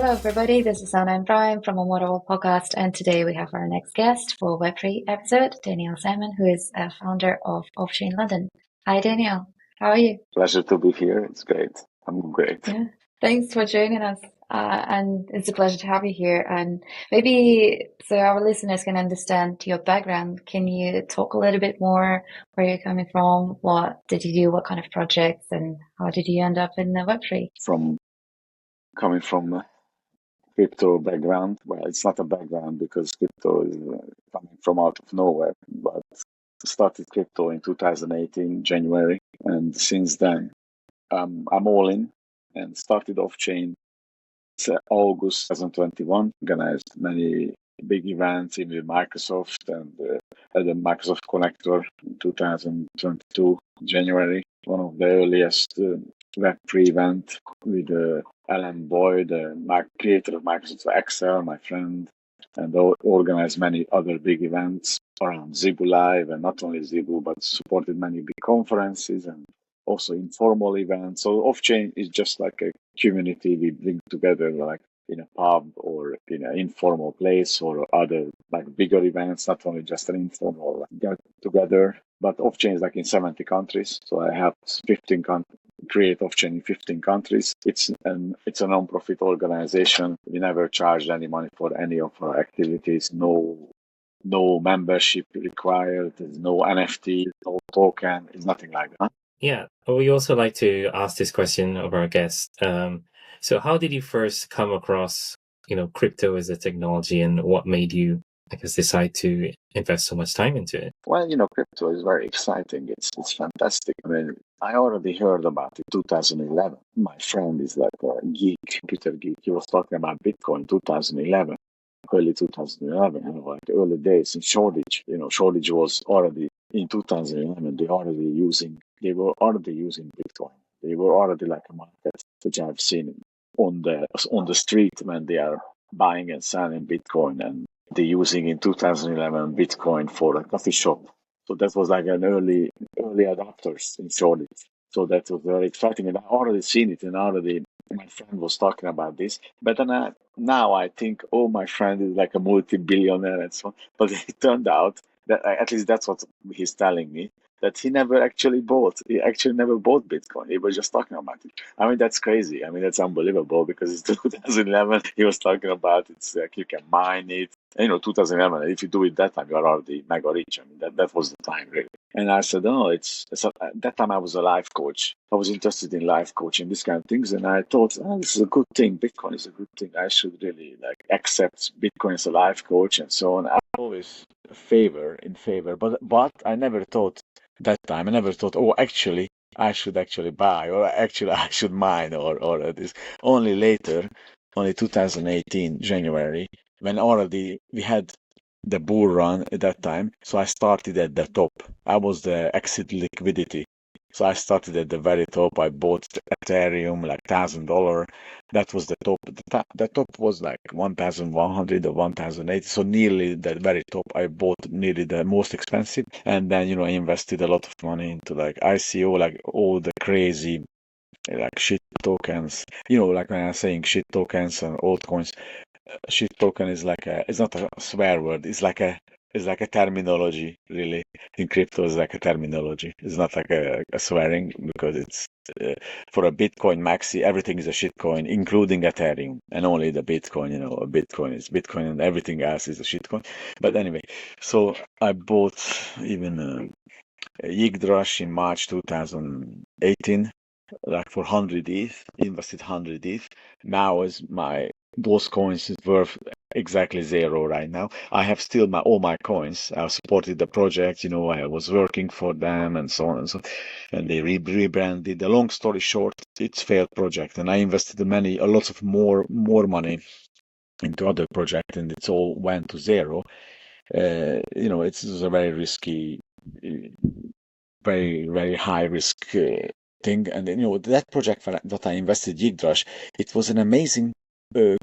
Hello, everybody. This is Ana and Bryan from Amata World Podcast, and today we have our next guest for Web3 episode, Daniel Salmon, who is a founder of OffChain London. Hi, Daniel. How are you? Pleasure to be here. It's great. I'm great. Yeah, thanks for joining us. And it's a pleasure to have you here. And maybe so our listeners can understand your background, can you talk a little bit more where you're coming from? What did you do? What kind of projects? And how did you end up in the Web3? Coming from a crypto background, well, it's not a background because crypto is coming from out of nowhere, but started crypto in 2018, January. And since then, I'm all in and started OffChain. It's August 2021, organized many big events in with Microsoft and had a Microsoft Connector in 2022, January, one of the earliest Web3 event with Alan Boyd, the creator of Microsoft Excel, my friend, and organized many other big events around Zebu Live, and not only Zebu, but supported many big conferences and also informal events. So OffChain is just like a community we bring together, like in a pub or in an informal place or other like bigger events, not only just an informal get together. But OffChain is like in 70 countries. So I have 15 create OffChain in 15 countries. It's a non-profit organization. We never charge any money for any of our activities. No membership required. There's no NFT, no token. It's nothing like that. Yeah, we also like to ask this question of our guests. So how did you first come across, crypto as a technology, and what made you, decide to invest so much time into it? Well, crypto is very exciting. It's fantastic. I mean, I already heard about it 2011. My friend is like a geek, computer geek. He was talking about Bitcoin 2011, early 2011, like early days in Shoreditch. Shoreditch was already in 2011. They were already using Bitcoin. They were already like a market, which I've seen on the street when they are buying and selling Bitcoin, and they're using in 2011 Bitcoin for a coffee shop. So that was like an early adopters in Shoreditch. So that was very exciting, and I already seen it, and already my friend was talking about this. But then now I think, oh, my friend is like a multi-billionaire and so on. But it turned out that at least that's what he's telling me, that he actually never bought Bitcoin. He was just talking about it. I mean, that's crazy. I mean, that's unbelievable because it's 2011. He was talking about it's like you can mine it. And, 2011, if you do it that time, you're already mega rich. I mean, that was the time, really. And I said, no, at that time I was a life coach. I was interested in life coaching, these kind of things. And I thought, this is a good thing. Bitcoin is a good thing. I should really accept Bitcoin as a life coach and so on. I always in favor, but I never thought that time. I never thought, actually, I should actually buy, or actually I should mine, or this. Only later, only 2018, January, when already we had the bull run at that time. So I started at the top. I was the exit liquidity. So I started at the very top. I bought Ethereum like $1,000. That was the top. The top was like 1,100 or 1,080. So nearly the very top. I bought nearly the most expensive. And then, I invested a lot of money into like ICO, like all the crazy like shit tokens. Like when I'm saying shit tokens and altcoins, shit token is it's not a swear word. It's like a terminology, really. In crypto, it's like a terminology. It's not like a swearing, because it's for a Bitcoin maxi, everything is a shitcoin, including Ethereum, and only the Bitcoin. A Bitcoin is Bitcoin, and everything else is a shitcoin. But anyway, so I bought even Yggdrasil in March 2018, like for 100 ETH, invested 100 ETH. Now those coins is worth exactly zero right now. I have still all my coins. I supported the project, I was working for them and so on and so on. And they rebranded. The long story short, it's a failed project, and I invested a lots of more money into other projects, and it all went to zero. It's a very risky, very, very high risk thing. And that project that I invested, Yggdrasil, it was an amazing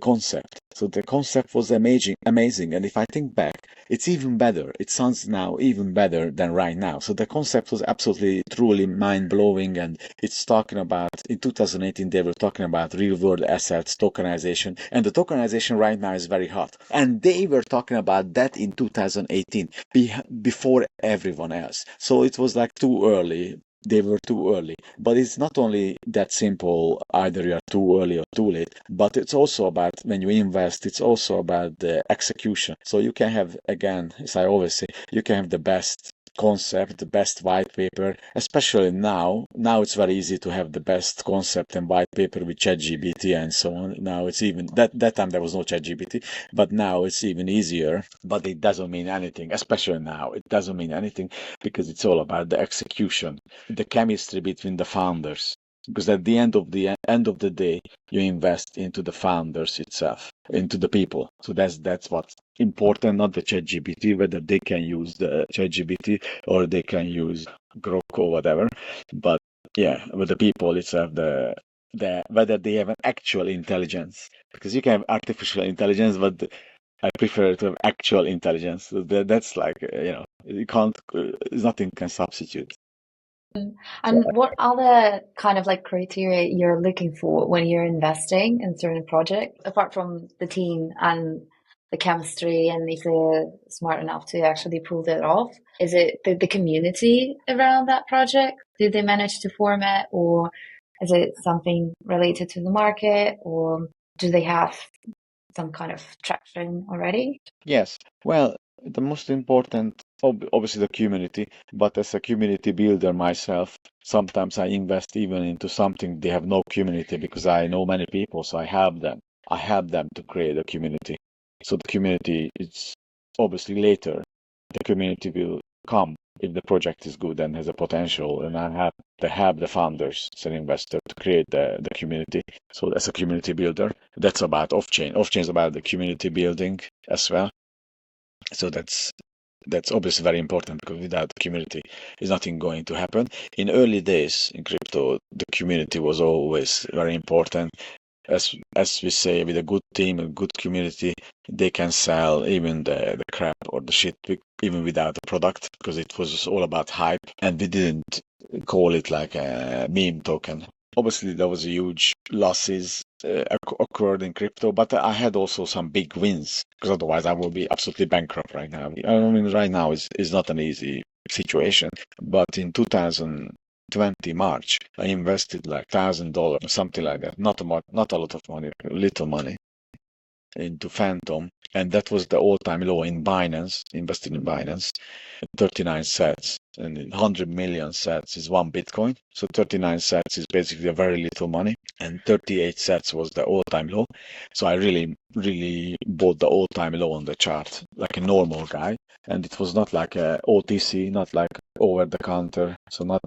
concept. So the concept was amazing. And if I think back, it's even better. It sounds now even better than right now. So the concept was absolutely, truly mind-blowing. And it's talking about, in 2018, they were talking about real-world assets, tokenization. And the tokenization right now is very hot. And they were talking about that in 2018, before everyone else. So it was like too early. They were too early. But it's not only that simple, either you're too early or too late, but it's also about, when you invest, it's also about the execution. So you can have, again, as I always say, you can have the best concept, the best white paper, especially now. Now it's very easy to have the best concept and white paper with ChatGPT and so on. Now it's even, that time there was no ChatGPT, but now it's even easier. But it doesn't mean anything, especially now. It doesn't mean anything because it's all about the execution, the chemistry between the founders. Because at the end of the day, you invest into the founders itself, into the people. So that's what's important, not the ChatGPT, whether they can use the ChatGPT or they can use Grok or whatever. But yeah, with the people itself, the whether they have an actual intelligence. Because you can have artificial intelligence, but I prefer to have actual intelligence. So that's like, you can't, nothing can substitute. And what other kind of like criteria you're looking for when you're investing in certain project, apart from the team and the chemistry and if they're smart enough to actually pull that off? Is it the community around that project? Did they manage to form it, or is it something related to the market, or do they have some kind of traction already? Yes. Well, the most important, obviously the community, but as a community builder myself, sometimes I invest even into something they have no community because I know many people, so I help them. I help them to create a community. So the community is obviously later. The community will come if the project is good and has a potential, and I have to help the founders as an investor to create the community. So as a community builder, that's about OffChain. OffChain is about the community building as well. So that's obviously very important because without the community, is nothing going to happen. In early days in crypto, the community was always very important. As we say, with a good team, a good community, they can sell even the crap or the shit even without a product because it was all about hype, and we didn't call it like a meme token. Obviously, there was huge losses occurred in crypto, but I had also some big wins because otherwise I would be absolutely bankrupt right now. I mean, right now is not an easy situation, but in 2020 March, I invested like $1,000 or something like that. Not a lot of money, little money into Phantom, and that was the all-time low in Binance. Invested in Binance, 39 sats, and 100 million sats is 1 Bitcoin. So 39 sats is basically a very little money, and 38 sats was the all-time low. So I really, really bought the all-time low on the chart, like a normal guy, and it was not like a OTC, not like over-the-counter, so not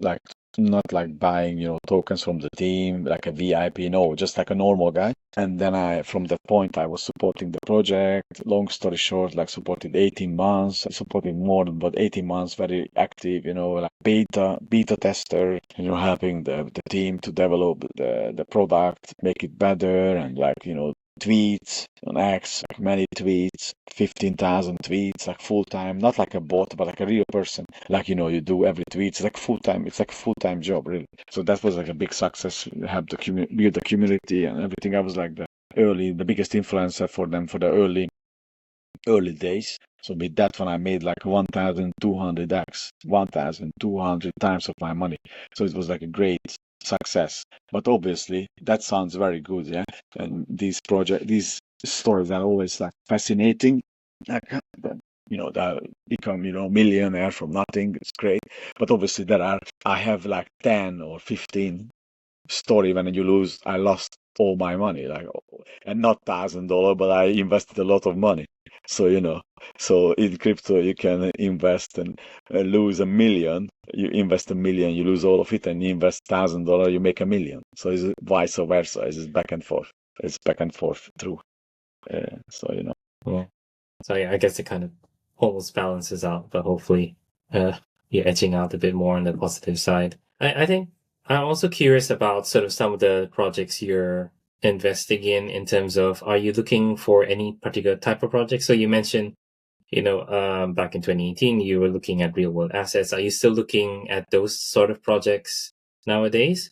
like buying, tokens from the team, like a VIP, no, just like a normal guy. And then from that point, I was supporting the project. Long story short, like supported 18 months, supported more than about 18 months, very active, like beta tester, helping the team to develop the product, make it better, and like, tweets on X, like many tweets, 15,000 tweets, like full time, not like a bot, but like a real person. Like, you do every tweet. It's like full time. It's like a full time job, really. So that was like a big success. Have the build the community and everything. I was like the biggest influencer for them for the early days. So with that one, I made like 1,200x, 1,200 times of my money. So it was like a great success. But obviously, that sounds very good, yeah. And these stories are always like fascinating. Like, that become, millionaire from nothing. It's great. But obviously, I have like 10 or 15 story when I lost all my money, like, and not $1,000, but I invested a lot of money. So so in crypto you can invest and lose $1 million. You invest $1 million, you lose all of it, and you invest $1,000, you make $1 million. So it's vice versa. It's back and forth. It's back and forth through. So Yeah. So yeah, I guess it kind of almost balances out, but hopefully you're edging out a bit more on the positive side. I think I'm also curious about sort of some of the projects you're investing in terms of, are you looking for any particular type of project? So you mentioned, back in 2018, you were looking at real world assets. Are you still looking at those sort of projects nowadays?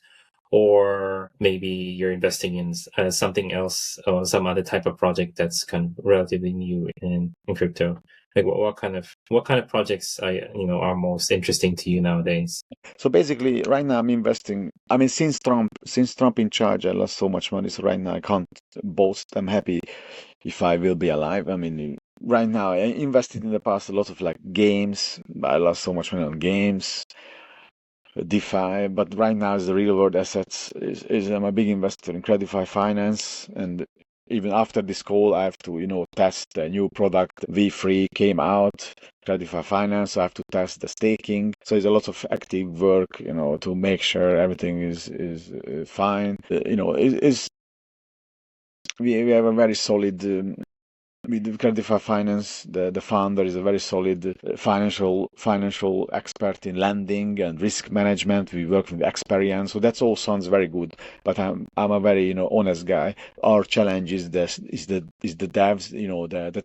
Or maybe you're investing in something else or some other type of project that's kind of relatively new in crypto? Like what kind of projects are most interesting to you nowadays? So basically, right now I'm investing. I mean, since Trump in charge, I lost so much money. So right now I can't boast. I'm happy if I will be alive. I mean, right now I invested in the past a lot of like games. I lost so much money on games, DeFi. But right now, is the real world assets is I'm a big investor in CreditFi Finance, and even after this call, I have to test a new product. V3 came out. CreditFi Finance, so I have to test the staking. So there's a lot of active work, to make sure everything is fine. Is we have a very solid. With CreditFi Finance, the founder is a very solid financial expert in lending and risk management. We work with experience, so that all sounds very good. But I'm a very honest guy. Our challenge is the devs, the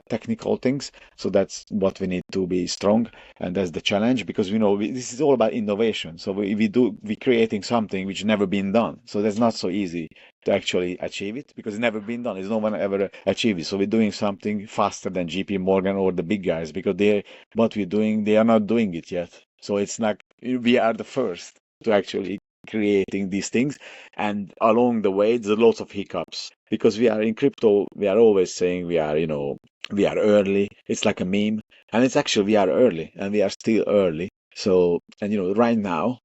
technical things. So that's what we need to be strong, and that's the challenge, because this is all about innovation. So we creating something which never been done. So that's not so easy to actually achieve it, because it's never been done. It's no one ever achieved it. So we're doing something faster than JP Morgan or the big guys, because what we're doing, they are not doing it yet. So it's not, we are the first to actually creating these things. And along the way, there's a lot of hiccups, because we are in crypto. We are always saying we are early. It's like a meme, and it's actually, we are early, and we are still early. So, and right now,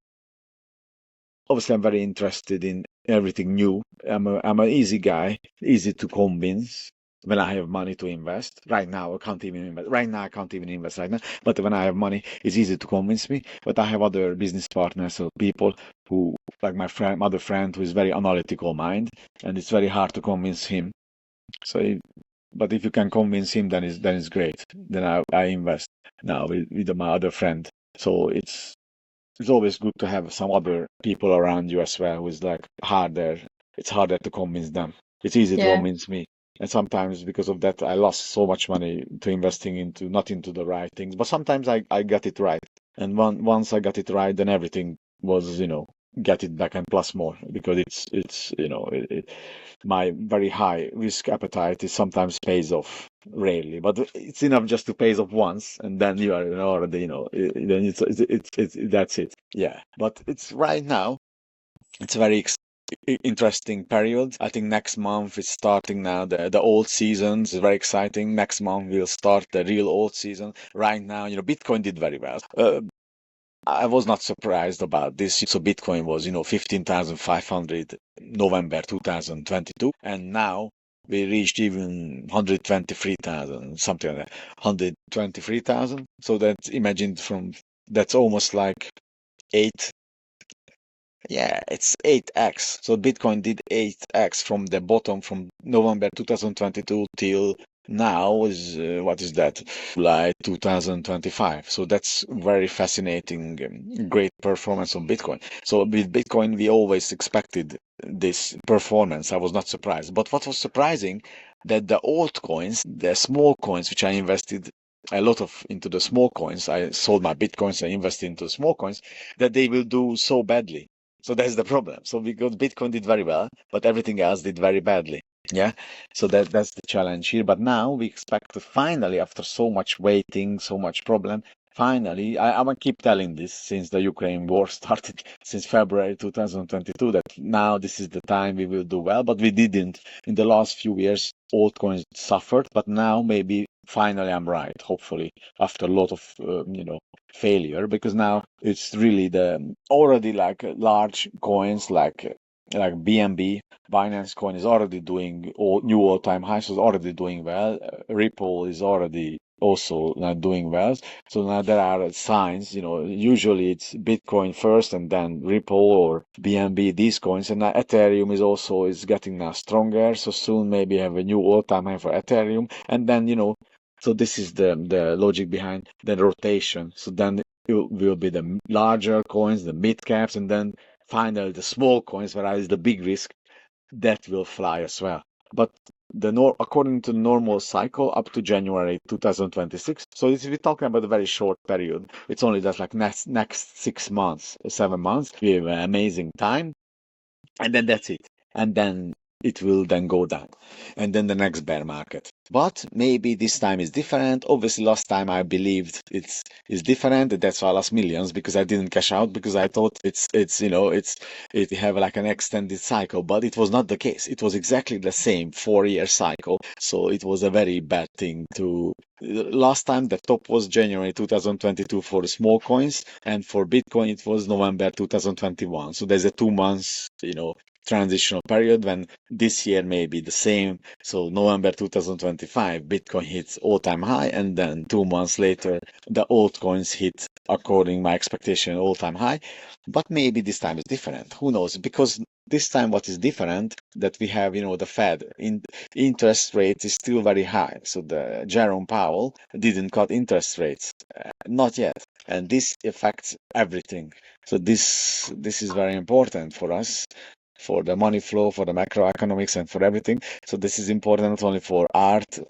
obviously I'm very interested in everything new. I'm an easy guy, easy to convince when I have money to invest. Right now I can't even invest. Right now. But when I have money, it's easy to convince me. But I have other business partners or people who, like my other friend, who is very analytical mind, and it's very hard to convince him. So, but if you can convince him, then it's great. Then I invest now with my other friend. So it's always good to have some other people around you as well, who is like harder. It's harder to convince them. It's easy to convince me. And sometimes because of that, I lost so much money to investing not into the right things. But sometimes I got it right. And once I got it right, then everything was, get it back and plus more, because my very high risk appetite is sometimes pays off, rarely, but it's enough just to pay off once, and then you are already, then it's that's it. Yeah, but it's right now, it's a very interesting period. I think next month is starting now. The old season is very exciting. Next month we'll start the real old season. Right now, Bitcoin did very well. I was not surprised about this. So Bitcoin was, 15,500 November 2022, and now we reached even 123,000, something like that, 123,000. So that's almost like eight. Yeah, it's 8x. So Bitcoin did 8x from the bottom, from November 2022 till now is what is that? July 2025. So that's very fascinating, great performance of Bitcoin. So with Bitcoin, we always expected this performance. I was not surprised. But what was surprising, that the altcoins, the small coins, which I invested a lot of into the small coins, I sold my Bitcoins, I invested into small coins, that they will do so badly. So that's the problem. So because Bitcoin did very well, but everything else did very badly. Yeah. So that's the challenge here. But now we expect to finally, after so much waiting, so much problem, finally, I'm gonna keep telling this since the Ukraine war started, since February 2022, that now this is the time we will do well. But we didn't. In the last few years, altcoins suffered, but now maybe finally I'm right, hopefully, after a lot of, failure, because now it's really already like large coins like BNB, Binance Coin is already doing new all-time highs, so it's already doing well. Ripple is already also not doing well. So now there are signs, usually it's Bitcoin first and then Ripple or BNB, these coins. And now Ethereum is getting now stronger. So soon maybe have a new all-time high for Ethereum. And then, so this is the logic behind the rotation. So then it will be the larger coins, the mid caps, and then finally the small coins, where is the big risk. that will fly as well. But according to the normal cycle up to January 2026. So if we're talking about a very short period, it's only that like next 6 months, 7 months. We have an amazing time, and then that's it. And then it will then go down, and then the next bear market. But maybe this time is different. Obviously, last time I believed it's different. And that's why I lost millions, because I didn't cash out, because I thought it have like an extended cycle. But it was not the case. It was exactly the same 4-year cycle. So it was a very bad thing to. Last time the top was January 2022 for the small coins, and for Bitcoin it was November 2021. So there's a 2 months, transitional period when this year may be the same. So November 2025, Bitcoin hits all-time high, and then 2 months later, the altcoins hit, according my expectation, all-time high. But maybe this time is different. Who knows? Because this time what is different, that we have, the Fed interest rate is still very high. So the Jerome Powell didn't cut interest rates, not yet. And this affects everything. So this is very important for us, for the money flow, for the macroeconomics, and for everything. So this is important not only for art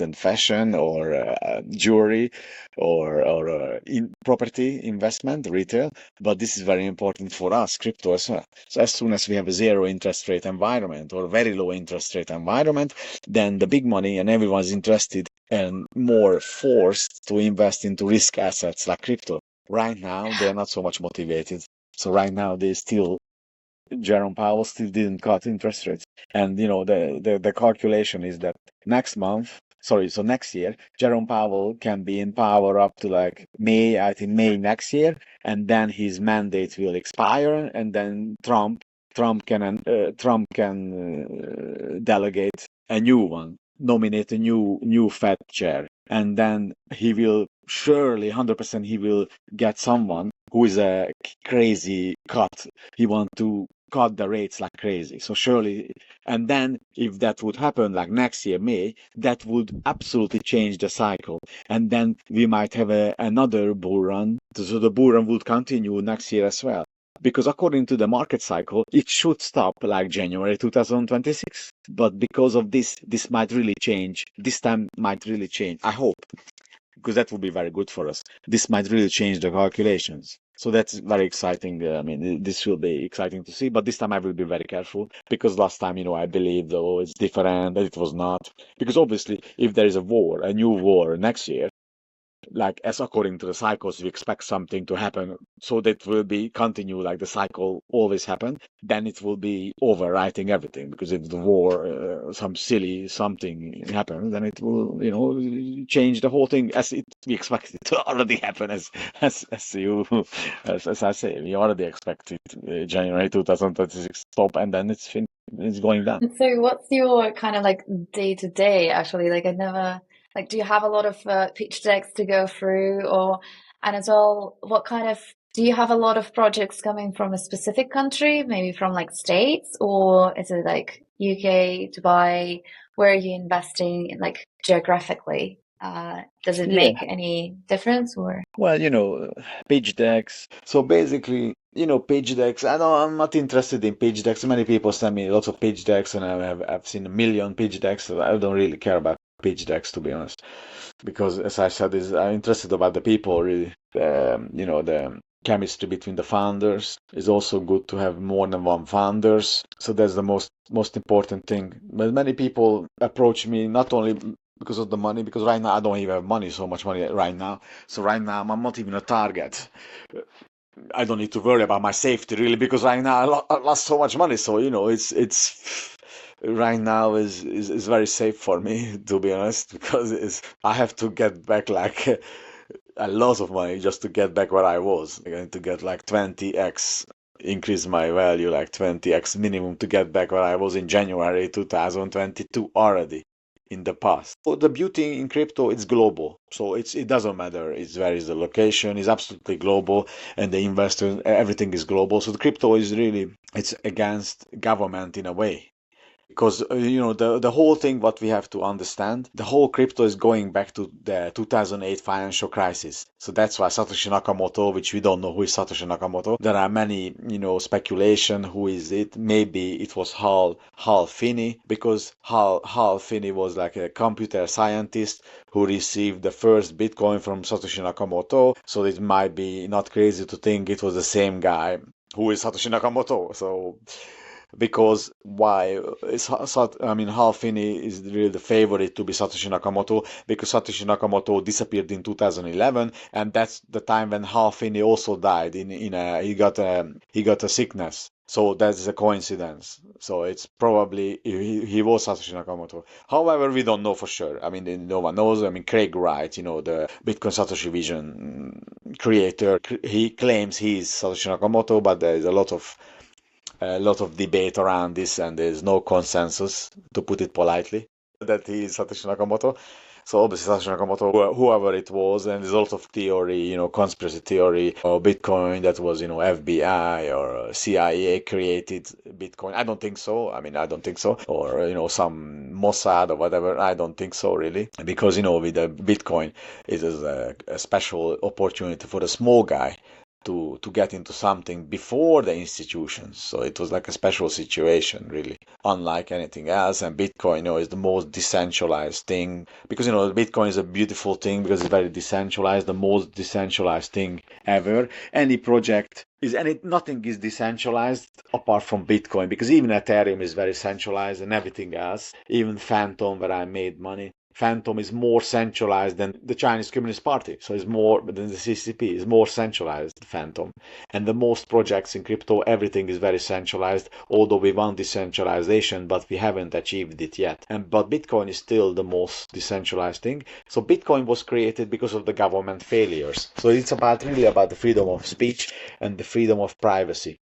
and fashion, or jewelry, or in property investment, retail, but this is very important for us, crypto as well. So as soon as we have a zero interest rate environment or very low interest rate environment, then the big money and everyone's interested and more forced to invest into risk assets like crypto. Right now, they're not so much motivated. So right now, Jerome Powell still didn't cut interest rates. And, the calculation is that next year, Jerome Powell can be in power up to like May next year, and then his mandate will expire, and then Trump can delegate a new one, nominate a new Fed chair, and then he will surely 100% he will get someone who is a crazy cut. He want to cut the rates like crazy. So surely, and then if that would happen like next year, May, that would absolutely change the cycle. And then we might have another bull run. So the bull run would continue next year as well. Because according to the market cycle, it should stop like January 2026. But because of this might really change. This time might really change. I hope. Because that would be very good for us. This might really change the calculations. So that's very exciting. This will be exciting to see. But this time I will be very careful, because last time, I believed, it's different, that it was not. Because obviously, if there is a new war next year, like as according to the cycles, we expect something to happen, so that will be continue like the cycle always happened, then it will be overwriting everything. Because if the war, some silly something happens, then it will, change the whole thing as we expect it to already happen. As I say, we already expect it January 2026 stop, and then it's going down. And so what's your kind of like day to day actually? Like do you have a lot of pitch decks to go through, and as well, do you have a lot of projects coming from a specific country, maybe from like States, or is it like UK, Dubai? Where are you investing in, like geographically? Does it make any difference, or? Well, pitch decks. So basically, pitch decks. I'm not interested in pitch decks. Many people send me lots of pitch decks, and I've seen a million pitch decks. So I don't really care about pitch decks, to be honest, because as I said, I'm interested about the people, really. The chemistry between the founders is also good to have more than one founders. So that's the most important thing. But many people approach me not only because of the money, because right now I don't even have so much money right now. So right now I'm not even a target. I don't need to worry about my safety, really, because right now I lost so much money. So it's right now is very safe for me, to be honest, because I have to get back like a lot of money just to get back where I was. I'm going to get like 20x, increase my value like 20x minimum to get back where I was in January 2022 already in the past. So the beauty in crypto, it's global. So it doesn't matter. Where is the location, it's absolutely global, and the investors, everything is global. So the crypto is really, it's against government in a way. Because the whole thing, what we have to understand, the whole crypto is going back to the 2008 financial crisis. So that's why Satoshi Nakamoto, which we don't know who is Satoshi Nakamoto, there are many speculation who is it. Maybe it was Hal Finney, because Hal Finney was like a computer scientist who received the first Bitcoin from Satoshi Nakamoto. So it might be not crazy to think it was the same guy who is Satoshi Nakamoto. So because why Hal Finney is really the favorite to be Satoshi Nakamoto, because Satoshi Nakamoto disappeared in 2011, and that's the time when Hal Finney also died. He got a sickness. So that's a coincidence. So it's probably he was Satoshi Nakamoto. However, we don't know for sure. I mean, no one knows. I mean, Craig Wright, the Bitcoin Satoshi Vision creator, he claims he's Satoshi Nakamoto, but there is a lot of debate around this, and there's no consensus, to put it politely, that he is Satoshi Nakamoto. So obviously Satoshi Nakamoto, whoever it was, and there's a lot of theory, conspiracy theory, or Bitcoin that was, FBI or CIA created Bitcoin. I don't think so. I don't think so. Or, some Mossad or whatever. I don't think so, really. Because, with the Bitcoin, it is a special opportunity for the small guy to get into something before the institutions. So it was like a special situation, really, unlike anything else. And Bitcoin, is the most decentralized thing, because Bitcoin is a beautiful thing because it's very decentralized, the most decentralized thing ever. Any project nothing is decentralized apart from Bitcoin, because even Ethereum is very centralized and everything else. Even Phantom, where I made money, Phantom is more centralized than the Chinese Communist Party. So it's more than the CCP, is more centralized, Phantom. And the most projects in crypto, everything is very centralized, although we want decentralization, but we haven't achieved it yet. But Bitcoin is still the most decentralized thing. So Bitcoin was created because of the government failures. So it's really about the freedom of speech and the freedom of privacy.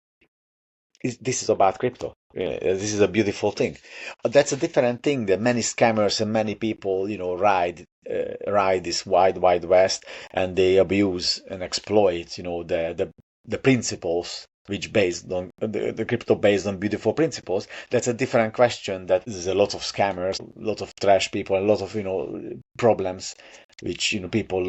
This is about crypto. This is a beautiful thing. That's a different thing that many scammers and many people, ride this wide west, and they abuse and exploit, the principles which based on the crypto based on beautiful principles. That's a different question. That there's a lot of scammers, a lot of trash people, a lot of problems which people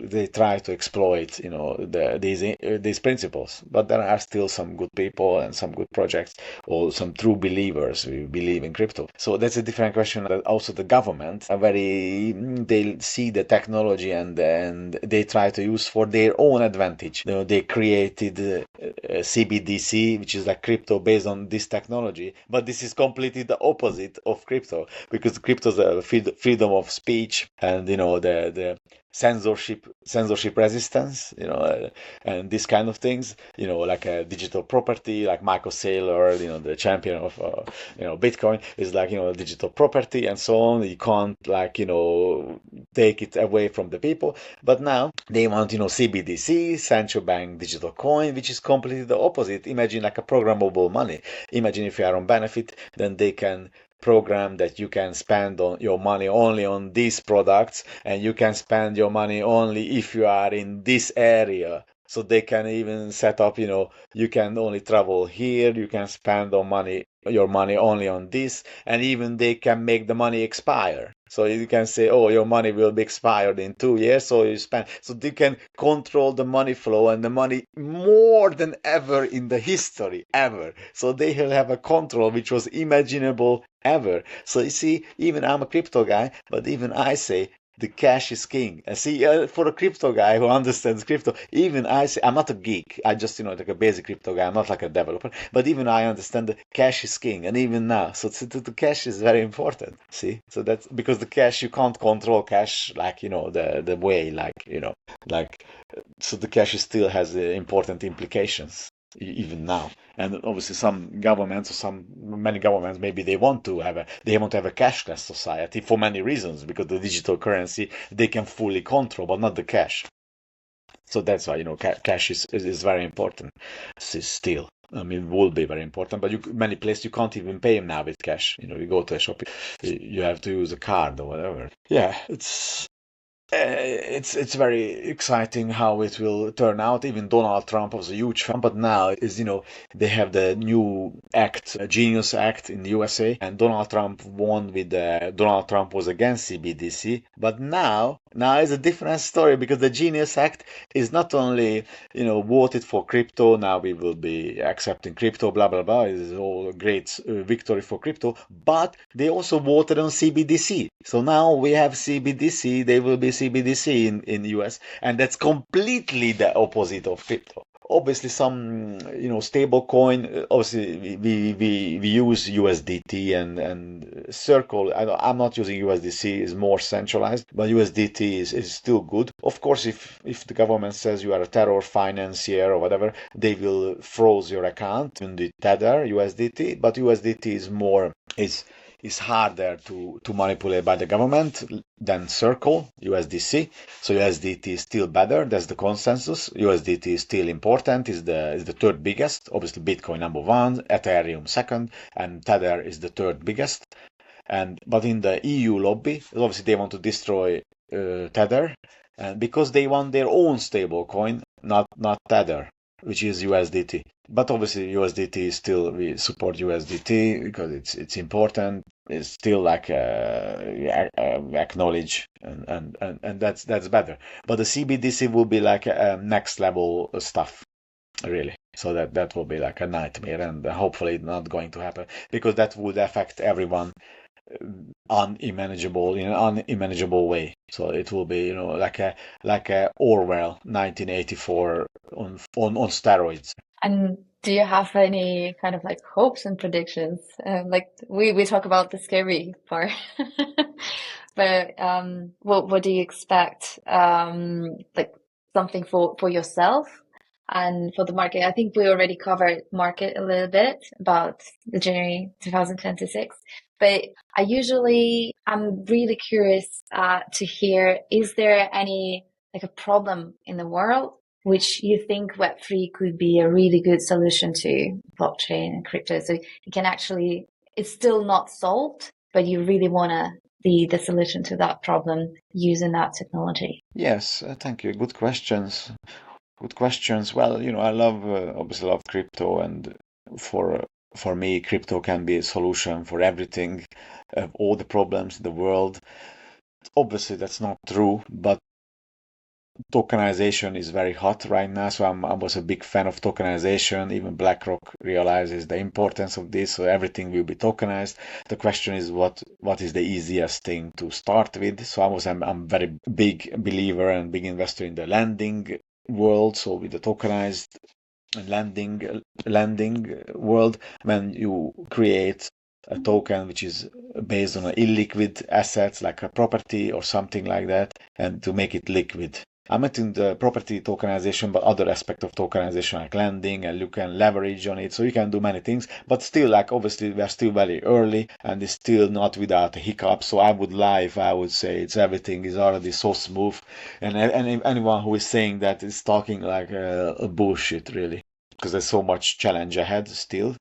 they try to exploit these principles. But there are still some good people and some good projects, or some true believers who believe in crypto. So that's a different question. That also the government they see the technology and they try to use for their own advantage. They created CBDC, which is like crypto based on this technology, but this is completely the opposite of crypto, because crypto is a freedom of speech, and the censorship resistance, and these kind of things, like a digital property, like Michael Saylor, the champion of Bitcoin, is like digital property and so on. You can't take it away from the people. But now they want CBDC, central bank digital coin, which is completely the opposite. Imagine like a programmable money. Imagine if you are on benefit, then they can program that you can spend your money only on these products, and you can spend your money only if you are in this area. So they can even set up, you can only travel here, you can spend your money only on this, and even they can make the money expire. So you can say, oh, your money will be expired in 2 years, so you spend. So they can control the money flow and the money more than ever in the history, ever. So they will have a control which was imaginable ever. So you see, even I'm a crypto guy, but even I say the cash is king. And see, for a crypto guy who understands crypto, even I say, I'm not a geek. I just, like a basic crypto guy. I'm not like a developer. But even I understand that cash is king. And even now. So the cash is very important. See? So that's because the cash, you can't control cash like, the way, so the cash still has important implications. Even now. And obviously many governments, maybe they want to have a cashless society for many reasons, because the digital currency they can fully control, but not the cash. So that's why cash is very important still. Will be very important, but many places you can't even pay now with cash. You go to a shop, you have to use a card or whatever. Yeah, It's very exciting how it will turn out. Even Donald Trump was a huge fan, but now is they have the new act, Genius Act in the USA, and Donald Trump won with Donald Trump was against CBDC, but now is a different story because the Genius Act is not only voted for crypto. Now we will be accepting crypto, blah blah blah. It is all a great victory for crypto, but they also voted on CBDC. So now we have CBDC. They will be CBDC in US, and that's completely the opposite of crypto. Obviously, some stable coin. Obviously, we use USDT and Circle. I'm not using USDC; is more centralized, but USDT is still good. Of course, if the government says you are a terror financier or whatever, they will froze your account in the Tether USDT. But USDT is harder to manipulate by the government than Circle, USDC. So USDT is still better. That's the consensus. USDT is still important. Is the third biggest. Obviously, Bitcoin number one, Ethereum second, and Tether is the third biggest. But in the EU lobby, obviously they want to destroy Tether, and because they want their own stable coin, not Tether, which is USDT. But obviously USDT is still, we support USDT because it's important. It's still like acknowledge and that's better. But the CBDC will be like next level stuff, really. So that will be like a nightmare, and hopefully not going to happen because that would affect everyone unmanageable in an unmanageable way. So it will be like a Orwell 1984 on steroids. And do you have any kind of like hopes and predictions? Like we talk about the scary part, but what do you expect? Like something for yourself and for the market? I think we already covered market a little bit about the January 2026, but I'm really curious to hear, is there any like a problem in the world which you think Web3 could be a really good solution to blockchain and crypto? So you can actually, it's still not solved, but you really want to be the solution to that problem using that technology. Yes, thank you. Good questions. Good questions. Well, I obviously love crypto, and for me, crypto can be a solution for everything, all the problems in the world. Obviously, that's not true, but tokenization is very hot right now, so I was a big fan of tokenization. Even BlackRock realizes the importance of this, so everything will be tokenized. The question is what is the easiest thing to start with. So I'm very big believer and big investor in the lending world. So with the tokenized lending world, when you create a token which is based on illiquid assets like a property or something like that, and to make it liquid. I'm not in the property tokenization, but other aspect of tokenization like lending, and you can leverage on it. So you can do many things, but still, like obviously we are still very early and it's still not without a hiccup. So I would say everything is already so smooth, and anyone who is saying that is talking like a bullshit, really, because there's so much challenge ahead still,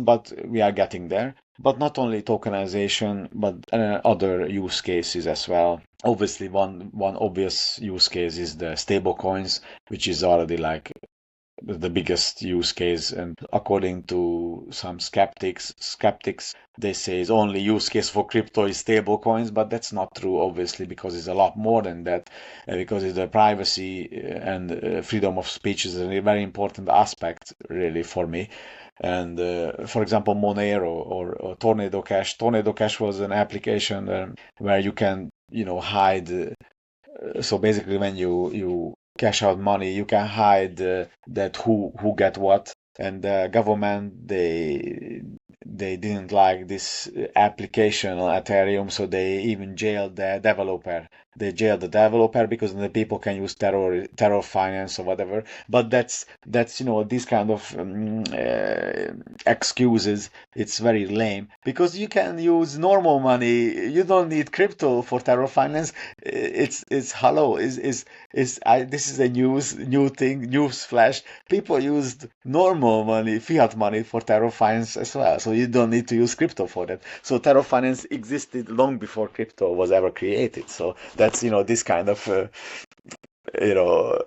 but we are getting there. But not only tokenization, but other use cases as well. Obviously, one obvious use case is the stable coins, which is already like the biggest use case. And according to some skeptics, they say is only use case for crypto is stable coins, but that's not true, obviously, because it's a lot more than that. Because the privacy and freedom of speech is a very important aspect, really, for me. And for example, Monero or Tornado Cash. Tornado Cash was an application where you can, hide. So basically, when you cash out money, you can hide that who get what. And the government, they didn't like this application on Ethereum, so they even jailed the developer. They jailed the developer because the people can use terror finance or whatever. But that's these kind of excuses. It's very lame because you can use normal money. You don't need crypto for terror finance. This is a new thing, news flash. People used normal money, fiat money for terror finance as well. So you don't need to use crypto for that. So terror finance existed long before crypto was ever created. So that's this kind of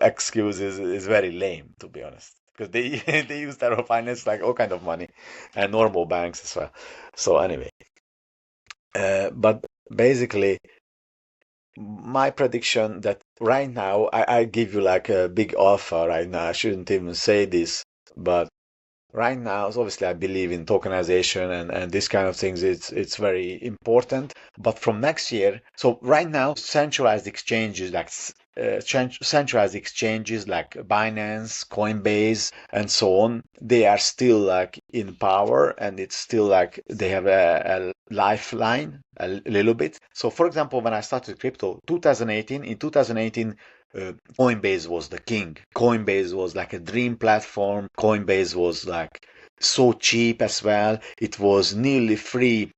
excuse is very lame, to be honest, because they they use terror finance like all kind of money, and normal banks as well. So anyway, but basically, my prediction that right now I give you like a big offer right now. I shouldn't even say this, but right now, so obviously, I believe in tokenization and this kind of things. It's very important. But from next year, so right now, centralized exchanges like centralized exchanges like Binance, Coinbase, and so on, they are still like in power, and it's still like they have a lifeline a little bit. So, for example, when I started crypto, 2018, in 2018. Coinbase was the king. Coinbase was like a dream platform. Coinbase was like so cheap as well. It was nearly free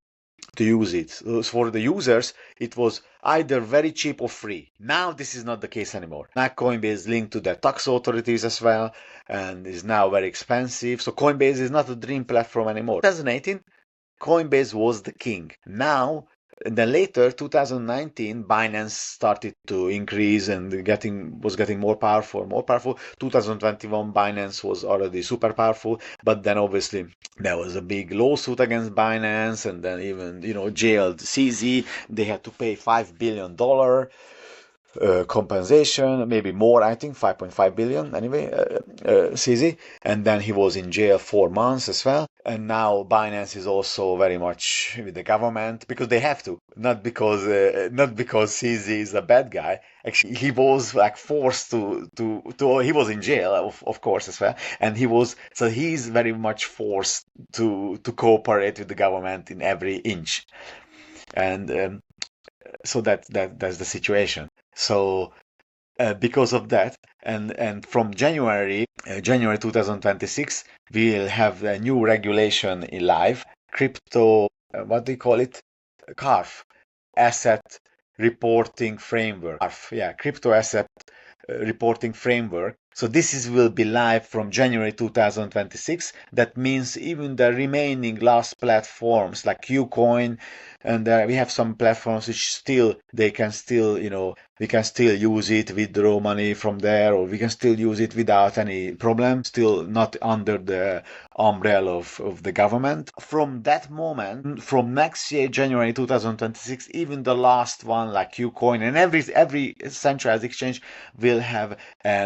to use it. So for the users, it was either very cheap or free. Now this is not the case anymore. Now Coinbase is linked to the tax authorities as well and is now very expensive. So Coinbase is not a dream platform anymore. 2018, Coinbase was the king. Now, then later, 2019, Binance started to increase and was getting more powerful, more powerful. 2021, Binance was already super powerful, but then obviously there was a big lawsuit against Binance, and then even jailed CZ. They had to pay $5 billion. Compensation, maybe more, I think 5.5 billion anyway, CZ, and then he was in jail 4 months as well. And now Binance is also very much with the government because they have to, not because CZ is a bad guy. Actually, he was like forced to he was in jail, of course, as well, and he's very much forced to cooperate with the government in every inch, and so that's the situation. So because of that, and from January 2026, we'll have a new regulation in live crypto. What do you call it? CARF, Asset Reporting Framework. CARF, yeah, Crypto Asset Reporting Framework. So will be live from January 2026. That means even the remaining last platforms like Ucoin, and we have some platforms which we can still use it, withdraw money from there, or we can still use it without any problem, still not under the umbrella of the government. From that moment, from next year, January 2026, even the last one like Ucoin and every centralized exchange will have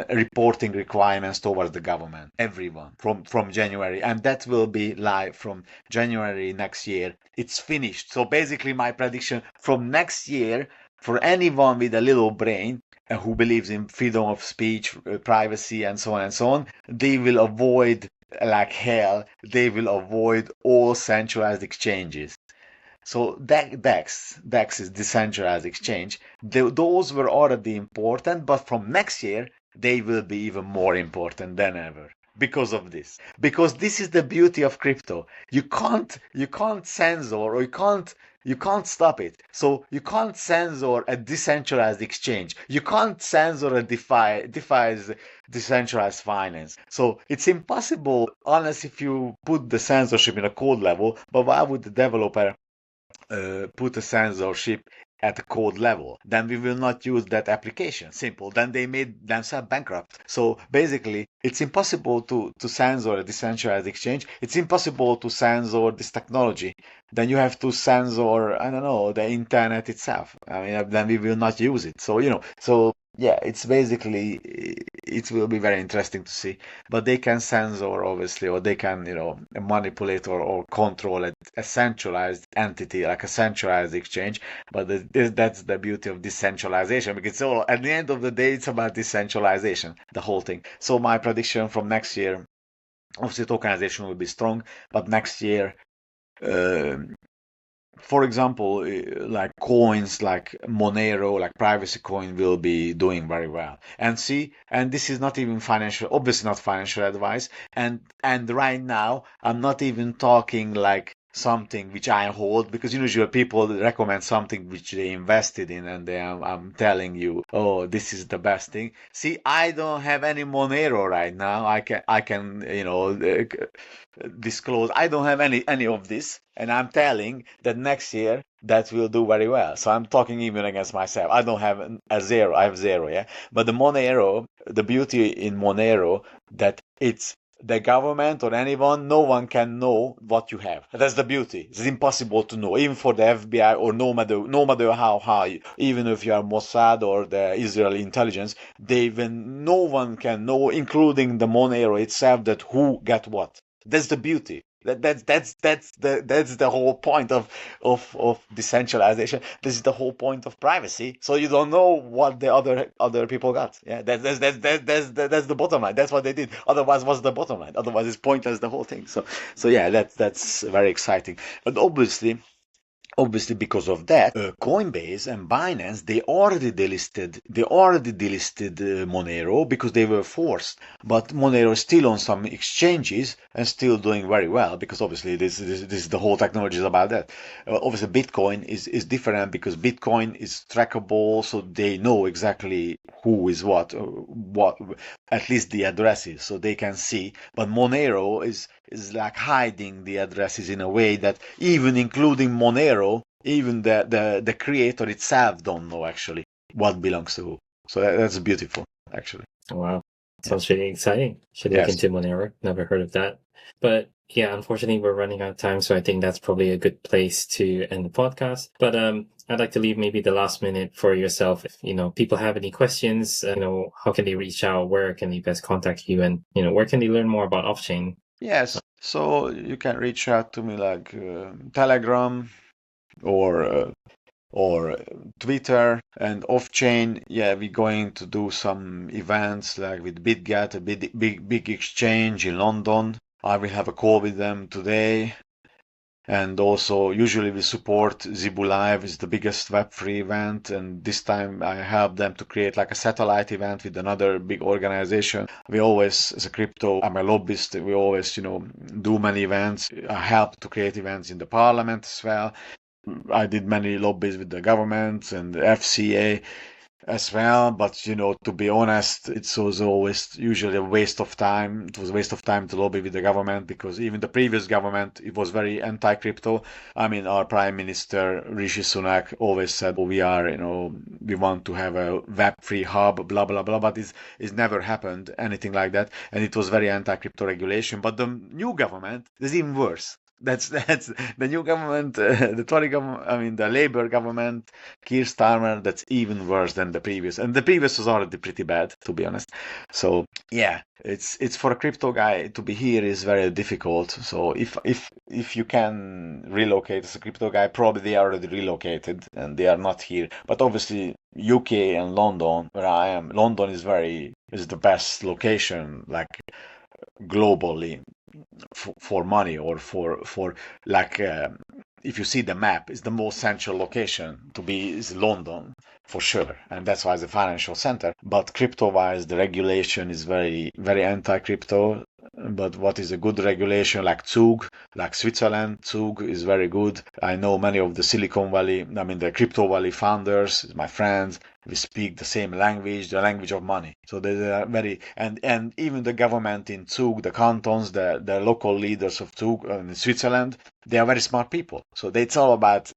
reporting requirements towards the government. Everyone from January, and that will be live from January next year. It's finished. So basically, my prediction from next year, for anyone with a little brain who believes in freedom of speech, privacy, and so on, they will avoid like hell. They will avoid all centralized exchanges. So DEX is decentralized exchange. Those were already important, but from next year they will be even more important than ever because of this. Because this is the beauty of crypto. You can't censor, or you can't stop it. So you can't censor a decentralized exchange. You can't censor a DeFi's decentralized finance. So it's impossible unless if you put the censorship in a code level. But why would the developer put a censorship at the code level? Then we will not use that application. Simple. Then they made themselves bankrupt. So basically, it's impossible to censor a decentralized exchange. It's impossible to censor this technology. Then you have to censor, I don't know, the internet itself. I mean, then we will not use it. So, yeah, it's basically, it will be very interesting to see. But they can censor, obviously, or they can, manipulate or control a centralized entity, like a centralized exchange. But that's the beauty of decentralization, because it's all, at the end of the day, it's about decentralization, the whole thing. So my prediction from next year, obviously tokenization will be strong, but next year, for example, like coins like Monero, like privacy coin, will be doing very well. And this is not even obviously not financial advice. And right now, I'm not even talking like something which I hold, because usually people recommend something which they invested in, and I'm telling you, oh, this is the best thing. See, I don't have any Monero right now. I can disclose I don't have any of this, and I'm telling that next year that will do very well. So I'm talking even against myself. I don't have a zero. I have zero, yeah. But the Monero, the beauty in Monero, that it's the government or anyone, no one can know what you have. That's the beauty. It's impossible to know, even for the FBI or no matter how high, even if you are Mossad or the Israeli intelligence, no one can know, including the Monero itself, that who got what. That's the beauty. That's the whole point of decentralization. This is the whole point of privacy. So you don't know what the other people got. Yeah, that's the bottom line. That's what they did. Otherwise, what's the bottom line? Otherwise, it's pointless, the whole thing. So yeah, that's very exciting. But obviously, because of that, Coinbase and Binance, they already delisted Monero because they were forced. But Monero is still on some exchanges and still doing very well, because obviously this is the whole technology is about that. Obviously, Bitcoin is different because Bitcoin is trackable, so they know exactly who is what at least the addresses, so they can see. But Monero is like hiding the addresses in a way that even including Monero, even the creator itself don't know actually what belongs to who. So that's beautiful, actually. Wow. Sounds really exciting. Should look into Monero. Never heard of that. But yeah, unfortunately, we're running out of time, so I think that's probably a good place to end the podcast. But I'd like to leave maybe the last minute for yourself. If people have any questions, how can they reach out? Where can they best contact you? And where can they learn more about OffChain? Yes, so you can reach out to me like Telegram or Twitter and OffChain. Yeah, we're going to do some events like with BitGet, a big exchange in London. I will have a call with them today. And also, usually we support Zebu Live, is the biggest Web3 event, and this time I helped them to create like a satellite event with another big organization. We always, as a crypto, I'm a lobbyist, we always, do many events. I help to create events in the parliament as well. I did many lobbies with the government and the FCA as well, but to be honest, it was always usually a waste of time. It was a waste of time to lobby with the government, because even the previous government, it was very anti-crypto. I mean, our Prime Minister Rishi Sunak always said, we want to have a web-free hub, blah blah blah, but it's never happened anything like that, and it was very anti-crypto regulation. But the new government is even worse. That's the new government, the Tory government. I mean, the Labour government, Keir Starmer. That's even worse than the previous, and the previous was already pretty bad, to be honest. So yeah, it's for a crypto guy to be here is very difficult. So if you can relocate as a crypto guy, probably they are already relocated and they are not here. But obviously, UK and London, where I am, London is the best location, like globally, for money, or for like if you see the map, it's the most central location to be is London for sure, and that's why it's a financial center. But crypto-wise, the regulation is very very anti-crypto. But what is a good regulation, like Zug, like Switzerland, Zug is very good. I know many of the Silicon Valley, I mean the Crypto Valley founders, my friends. We speak the same language, the language of money. So they are very, and even the government in Zug, the cantons, the local leaders of Zug in Switzerland, they are very smart people. So it's all about,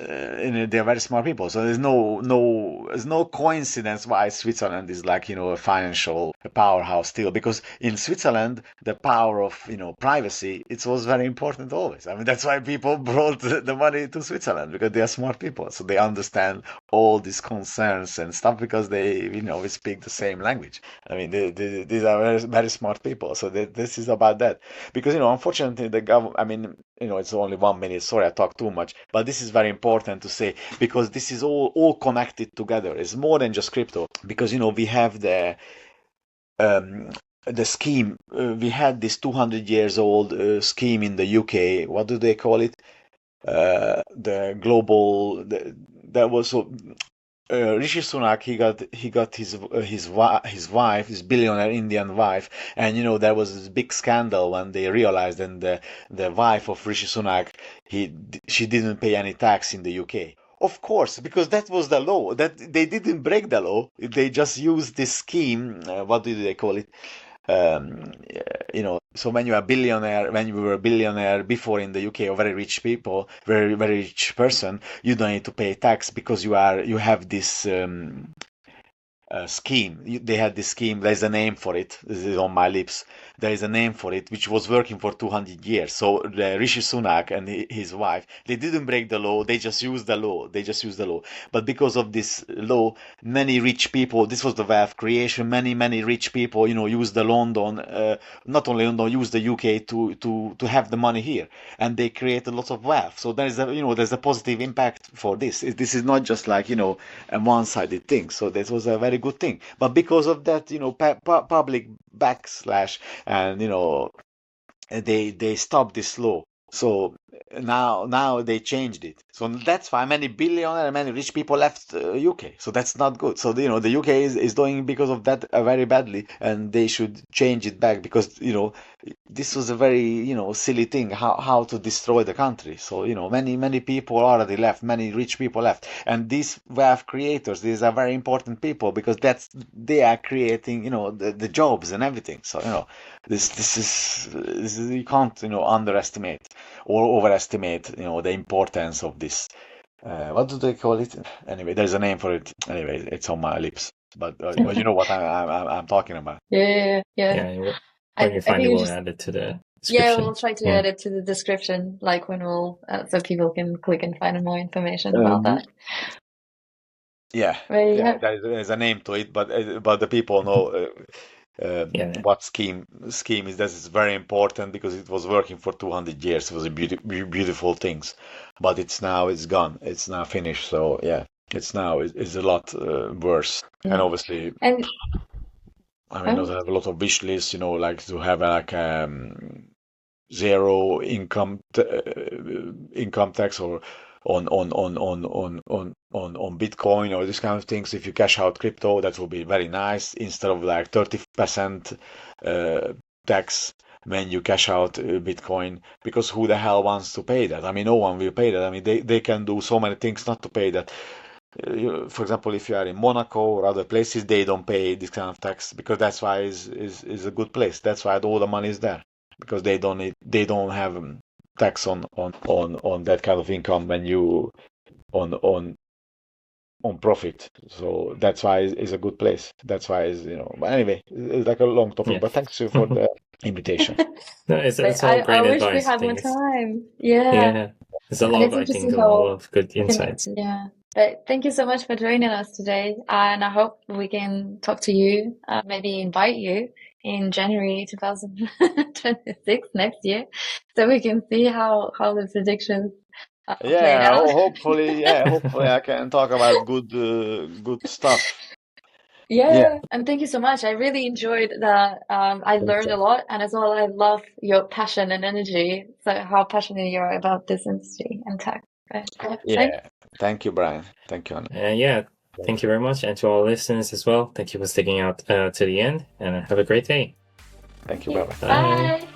they are very smart people. So there's no coincidence why Switzerland is like, a financial powerhouse still, because in Switzerland, the power of, privacy, it was very important always. I mean, that's why people brought the money to Switzerland, because they are smart people. So they understand all these concerns and stuff, because they, we speak the same language. I mean, these are very, very smart people. So this is about that. Because, unfortunately, the government, I mean, it's only 1 minute. Sorry, I talk too much. But this is very important to say, because this is all connected together. It's more than just crypto. Because, we have the scheme. We had this 200 years old scheme in the UK. What do they call it? The global. That was so. Rishi Sunak, he got his wife, his billionaire Indian wife, and there was this big scandal when they realized, and the wife of Rishi Sunak, she didn't pay any tax in the UK. Of course, because that was the law. That they didn't break the law. They just used this scheme. What do they call it? So when you are a billionaire, when you were a billionaire before in the UK, or very rich people, very very rich person, you don't need to pay tax because you have this scheme. They had this scheme. There's a name for it. This is on my lips. There is a name for it, which was working for 200 years. So Rishi Sunak and his wife, they didn't break the law. They just used the law. But because of this law, many rich people. This was the wealth creation. Many rich people, used the London, not only London, used the UK to have the money here, and they created lots of wealth. So there's a positive impact for this. This is not just like a one-sided thing. So this was a very good thing. But because of that, public backslash, and they stopped this law. So now they changed it. So that's why many billionaires, many rich people left UK. So that's not good. So the UK is doing because of that very badly, and they should change it back, because this was a very silly thing, how to destroy the country. So many people already left, many rich people left, and these wealth creators, these are very important people, because they are creating the jobs and everything. So this is you can't underestimate or overestimate the importance of this. What do they call it? Anyway, there's a name for it. Anyway, it's on my lips. But you know what I'm talking about. Yeah. When you find it, we'll add it to the description. We'll try to add it to the description, like when so people can click and find more information about that. Yeah, there's a name to it, but the people know what scheme is. This is very important, because it was working for 200 years. It was a beautiful things, but it's gone. It's now finished. So yeah, it's a lot worse. And obviously, I have a lot of wish lists, like to have like zero income tax, or on Bitcoin, or this kind of things. If you cash out crypto, that will be very nice, instead of like 30% tax when you cash out Bitcoin, because who the hell wants to pay that? I mean, no one will pay that. I mean, they can do so many things not to pay that. For example, if you are in Monaco or other places, they don't pay this kind of tax, because that's why is a good place. That's why all the money is there, because they don't have tax on that kind of income when you on profit. So that's why it's a good place. That's why but anyway, it's like a long topic, but thanks for the invitation. No, it's all great advice. I wish we had more time. There's a lot, I think, a lot of good insights. But thank you so much for joining us today, and I hope we can talk to you, maybe invite you in January 2026 next year, so we can see how the predictions play out. Hopefully I can talk about good stuff. And thank you so much. I really enjoyed that. I learned a lot, and as well, I love your passion and energy. So how passionate you are about this industry and tech. Thank you, Brian. Thank you, Anna. Thank you very much, and to all listeners as well. Thank you for sticking out to the end, and have a great day. Thank you. Bye. Bye.